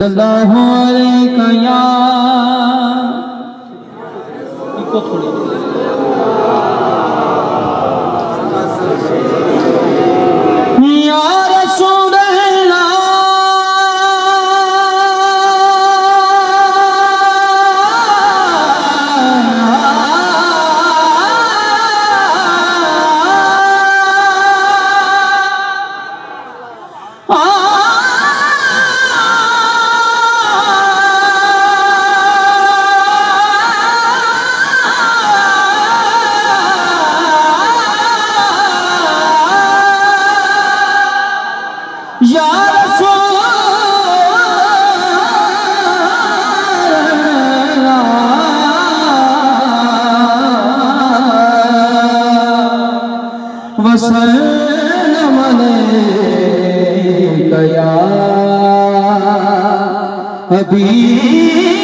सल्लल्लाहु अलैहि या इको थोड़ी या रसूल अल्लाह या रसूल अल्लाह वसल्लम अलैका या हबीब